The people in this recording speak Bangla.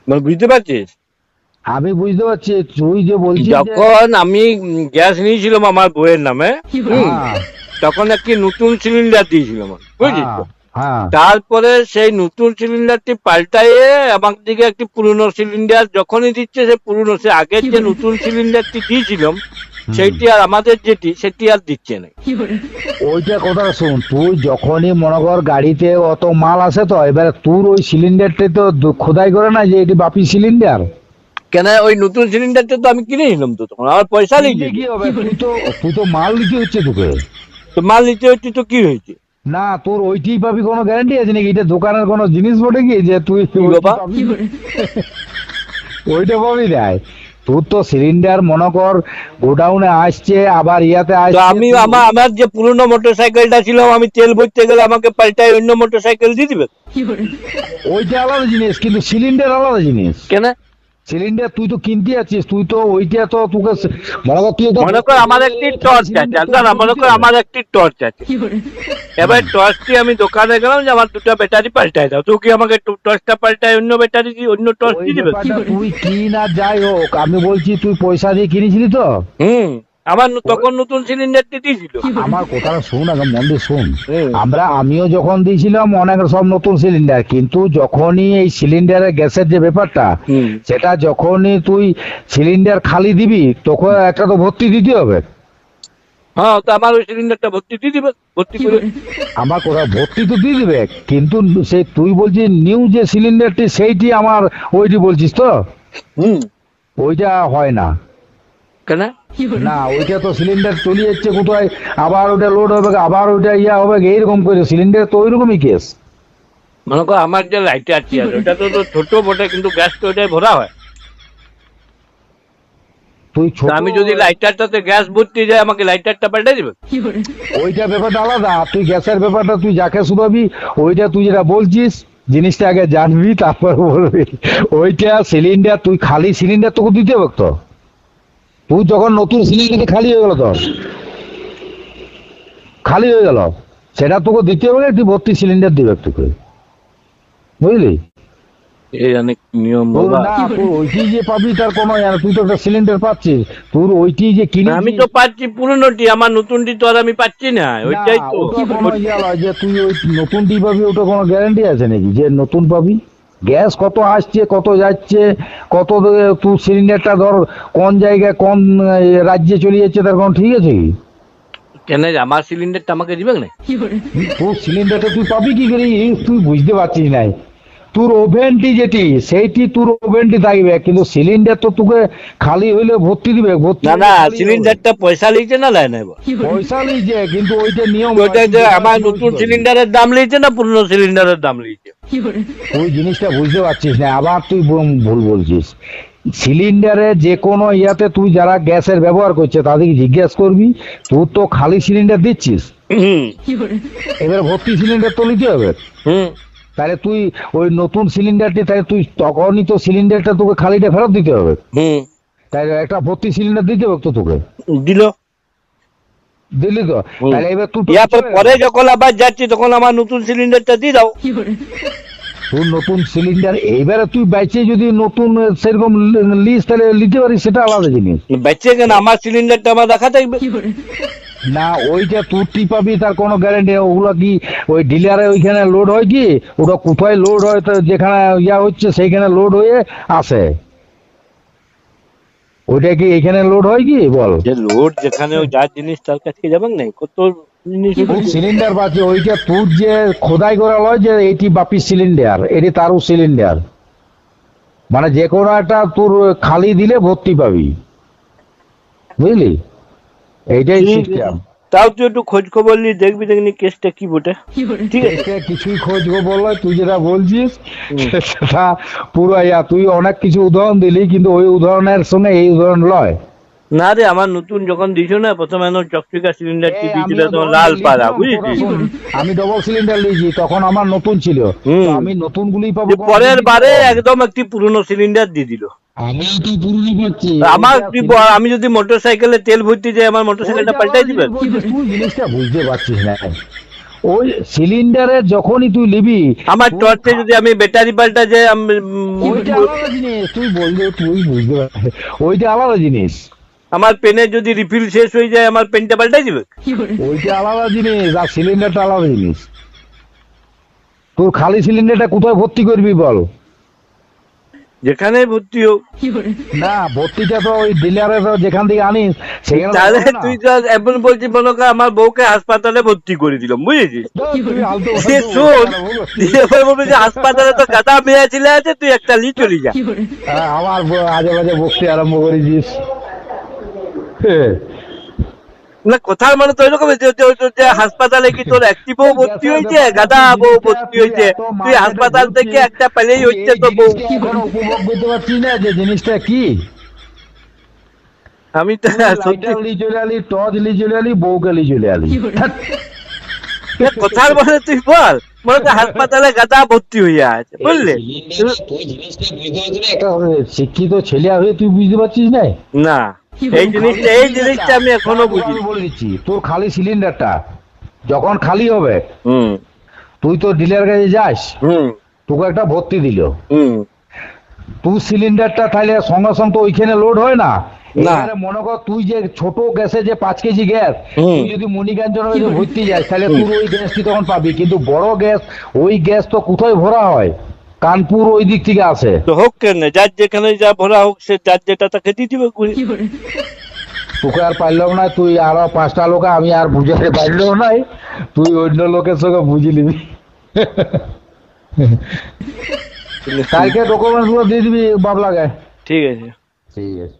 মানে বুঝতে পারছিস? আমি বুঝতে পারছি, তুই যে বলছিস যখন আমি গ্যাস নিয়েছিলাম আমার বইয়ের নামে, হ্যাঁ তখন একটি নতুন সিলিন্ডার দিয়েছিলাম, বুঝছিস হ্যাঁ তো? হ্যাঁ তারপরে সেই নতুন সিলিন্ডারটি পাল্টাইয়ে আমার দিকে একটি পুরনো সিলিন্ডার যখনই দিচ্ছে, সে পুরনো, সে আগের যে নতুন সিলিন্ডারটি দিয়েছিলাম সেইটি আর আমাদের যেটি সেটি আর দিচ্ছে না। ওইটা কথা শোন, তুই যখনই মনে কর গাড়িতে অত মাল আসে, তো এবারে তোর ওই সিলিন্ডারটা তো খোদাই করে না যে এটি বাপি সিলিন্ডার। কেন ওই নতুন সিলিন্ডারটা তো আমি কিনেছিলাম, তো তখন আমার পয়সা কিনলে লেগে কি হবে, তুই তো মাল নিতে হচ্ছে তোকে। তো মাল নিতে হচ্ছে, তো কি হয়েছে? না তোর ওইটি পাবি, কোনো গ্যারান্টি আছে নাকি? এটা দোকানের কোনো জিনিস বটে কি যে তুই বাবা ওইটা পাবি দেয়? তোর তো সিলিন্ডার মনে কর গোডাউনে আসছে, আবার ইয়াতে তো আসছে। আমি আমার যে পুরনো মোটর সাইকেলটা ছিল, আমি তেল ভরতে গেলে আমাকে পাল্টাই অন্য মোটর সাইকেল দিয়ে দিবে? ওইটা আলাদা জিনিস, কিন্তু সিলিন্ডার আলাদা জিনিস। কেন? সিলিন্ডার তুই তো কিনতে যাচ্ছিস, তুই তো ওইটা তো তোকে মনে কর আমার একটি টর্চ আছে, না মনে কর আমার একটি টর্চ আছে, এবার টর্চটি আমি দোকানে গেলাম যে আমার দুটো ব্যাটারি পাল্টাই দাও, তো কি আমাকে টর্চটা পাল্টায় অন্য ব্যাটারি দিয়ে অন্য টর্চ দিয়ে দিবে? তুই কিন আর যাই হোক, আমি বলছি তুই পয়সা দিয়ে কিনেছিলি তো। আমার তখন নতুন সিলিন্ডারটি দিয়েছিল। আমার কথাটা শোন, আগে মন দিয়ে শোন। আমিও যখন দিয়েছিলাম অনেক সব নতুন সিলিন্ডার, কিন্তু যখনই এই সিলিন্ডারের গ্যাসের যে ব্যাপারটা, সেটা যখনই তুই সিলিন্ডার খালি দিবি তখন একটা তো ভর্তি দিতে হবে। হ্যাঁ, তো আমার ওই সিলিন্ডারটা ভর্তি দিয়ে দিবে, ভর্তি করে। আমার কথা ভর্তি তো দিয়ে দিবে, কিন্তু সেই তুই বলছিস নিউ যে সিলিন্ডারটি সেইটি আমার ওইটি বলছিস তো? ওইটা হয় না। কেন? না ওইটা তো সিলিন্ডার চলে যাচ্ছে কোথায়, আবার ওটা লোড হবে, আবার ওইটা ইয়া হবে, এইরকম করে সিলিন্ডার তো ওইরকমই কেস। মনে কর আমার যে লাইটারটি আছে ওটা তো ছোট বটে, কিন্তু গ্যাস তো ওটাই ভরা হয়। তুই আমি যদি লাইটারটাতে গ্যাস ভর্তি যায়, আমাকে লাইটারটা পাল্টে দিবে? ওইটা ব্যাপারটা আলাদা, তুই গ্যাসের ব্যাপারটা তুই যাকে শুধাবি, ওইটা তুই যেটা বলছিস জিনিসটা আগে জানবি তারপর বলবি। ওইটা সিলিন্ডার তুই খালি সিলিন্ডার তোকে দিতে হবে তো। তুই যখন নতুন সিলিন্ডার খালি হয়ে গেল, তোর খালি হয়ে গেল, সেটা তোকে দিতে হবে, তুই ভর্তি সিলিন্ডার দিবে তোকে, বুঝলি? এই অনেক নিয়ম তোর বাবা। না তোর ওইটি যে পাবি তার কোনো তুই তো একটা সিলিন্ডার পাচ্ছিস, তোর ওইটি যে কিনে আমি তো পাচ্ছি পুরনোটি, আমার নতুনটি তো আর আমি পাচ্ছি না, ওইটাই তো। ওটা কোনো ইয়ে নয় যে তুই ওই নতুনটি পাবি, ওটা কোনো গ্যারান্টি আছে নাকি যে নতুন পাবি? গ্যাস কত আসছে কত যাচ্ছে, কত তুই সিলিন্ডারটা ধর কোন জায়গায় কোন রাজ্যে চলে যাচ্ছে, তার কোনো ঠিক আছে কি? কেন আমার সিলিন্ডারটা আমাকে দিবে না? তোর সিলিন্ডারটা তুই পাবি কি করে? তুই বুঝতে পারছিস নাই, তোর ওভেনটি যেটি সেইটি তোর ওভেনটি থাকবে, কিন্তু সিলিন্ডার তো তোকে খালি হইলে ভর্তি দিবে, ভর্তি না না, সিলিন্ডারটা পয়সা লিখছে না লাই না? পয়সা লিখছে, কিন্তু ওইটা নিয়ম। ওইটা যে আমার নতুন সিলিন্ডারের দাম লিখছে না পুরনো সিলিন্ডারের দাম লিখছে? তুই জিনিসটা বুঝতে পারছিস না, আবার তুই ভুল বলছিস। সিলিন্ডারে যে কোনো ইয়াতে তুই যারা গ্যাসের ব্যবহার করছে তাদেরকে জিজ্ঞেস করবি, তুই তো খালি সিলিন্ডার দিচ্ছিস, এবার ভর্তি সিলিন্ডার তো নিতে হবে। তাহলে তুই ওই নতুন সিলিন্ডারটি, তাহলে তুই তখনই তো সিলিন্ডারটা তোকে খালিটা ফেরত দিতে হবে, তাই একটা ভর্তি সিলিন্ডার দিতে হবে তো তোকে। দিলি তো, তাহলে এবার তুই পরে যখন আবার যাচ্ছি তখন আমার নতুন সিলিন্ডারটা দিয়ে দাও। তোর নতুন সিলিন্ডার এইবারে তুই বাইচে যদি নতুন সেরকম লিস তাহলে নিতে পারিস, সেটা আলাদা জিনিস। বেঁচে কেন, আমার সিলিন্ডারটা আমার দেখা থাকবে। না ওইটা তোর টি পাবি তার কোনো গ্যারান্টি? ওগুলো কি ওই ডিলারে ওইখানে লোড হয় কি? ওটা কোথায় লোড হয়, তো যেখানে ইয়া হচ্ছে সেইখানে লোড হয়ে আসে, ওইটা কি এখানে লোড হয় কি বল? যে লোড যেখানে যার জিনিস তার কাছে যাবেন না, কত জিনিস সিলিন্ডার পাচ্ছে, ওইটা তোর যে খোদাই করা লয় যে এটি বাপি সিলিন্ডার, এটি তারও সিলিন্ডার, মানে যে কোনো একটা তোর খালি দিলে ভর্তি পাবি, বুঝলি? এইটাই সিস্টেম। তাও তুই একটু খোঁজ খবর নিয়ে দেখবি, দেখনি কেসটা কি বটে। ঠিক আছে, কিছুই খোঁজ খবর নয়, তুই যেটা বলছিস সেটা পুরো তুই অনেক কিছু উদাহরণ দিলি, কিন্তু ওই উদাহরণের সঙ্গে এই উদাহরণ লয় না রে। আমার নতুন যখন দিছো না প্রথমে চকচিকা সিলিন্ডারটি দিয়েছিল, তখন লাল পাড়া, বুঝলি? আমি ডবল সিলিন্ডার নিয়েছি, তখন আমার নতুন ছিল, আমি নতুন গুলি পাবো। পরের বারে একদম একটি পুরনো সিলিন্ডার দিয়ে দিল। আমি তো পুরনো পাচ্ছি আমার আমি যদি মোটর সাইকেলে তেল ভর্তি যাই, আমার মোটর সাইকেলটা পাল্টাই দিবেন? তুই জিনিসটা বুঝতে পারছিস না, ওই সিলিন্ডারে যখনই তুই নিবি আমার টর্চে যদি আমি ব্যাটারি পাল্টা যে ওইটা আলাদা জিনিস, তুই বললে তুই বুঝতে পারছিস, ওইটা আলাদা জিনিস। আমার পেনের যদি রিফিল শেষ হয়ে যায় আমার পেনটা পাল্টাই দিবে। ওইটা আলাদা জিনিস আর সিলিন্ডারটা আলাদা জিনিস। তোর খালি সিলিন্ডারটা কোথায় ভর্তি করবি বল? যেখানে ভর্তি হোক। না ভর্তিটা তো ওই ডিলারে যেখান থেকে আনিস সেখানে তো তাহলে হবে না। তুই তো এমন বলছিস মনে কর আমার বউকে হাসপাতালে ভর্তি করে দিলাম, বুঝেছিস? তুই আলতু সে ফালতু শোন, কথা বলো। দিয়ে এবার বলবে যে হাসপাতালে তো গাদা মেয়ে ছেলে আছে, তুই একটা লি চলে যা। আমার আজে বাজে বকতে আরম্ভ করেছিস। না কথার মানে তো এরকম যে হাসপাতালে কি তোর একটি বউ ভর্তি হয়েছে, গাদা বউ ভর্তি হয়েছে, তুই হাসপাতাল থেকে একটা পেলেই হচ্ছে তো বউ। এখন উপভোগ করতে পারছিস না যে জিনিসটা কি? আমি তো সত্যি লাইটার লি চলে আলি, টর্চ লি চলে আলি, বউকে লি চলে আলি। কথার মানে তুই বল, মনে কর হাসপাতালে গাদা ভর্তি হয়ে আছে, বুঝলে? তুই জিনিসটা বুঝতে পারছিস না, একটা শিক্ষিত ছেলে হয়ে তুই বুঝতে পারছিস না? না এই জিনিসটা আমি এখনো বুঝি। আমি বলে দিচ্ছি, তোর খালি সিলিন্ডারটা যখন খালি হবে হুম তুই তো ডিলার কাছে যাস, হুম তোকে একটা ভর্তি দিল, হুম তুই সিলিন্ডারটা তাহলে সঙ্গে সঙ্গে তো ওইখানে লোড হয় না। না। এবারে মনে কর তুই যে ছোট গ্যাসে যে 5 কেজি গ্যাস হুম। তুই যদি মণিকাঞ্চন হয়ে ভর্তি যাস তাহলে তুই ওই গ্যাসটি তখন পাবি, কিন্তু বড় গ্যাস ওই গ্যাস তো কোথায় ভরা হয়? কানপুর ওই দিক থেকে আসে। তো হোক কেন, যার যেখানে যা ভরা হোক, সে যার যেটা তাকে দিয়ে দিবে ঘুরে। তোকে আর পারলাম না, তুই আরো 5টা লোক আমি আর বুঝাতে পারলেও নাই, তুই অন্য লোকের সঙ্গে বুঝি নিবি। কালকে ডকুমেন্টস গুলো দিয়ে দিবি বাবলাকে। ঠিক আছে। ঠিক আছে।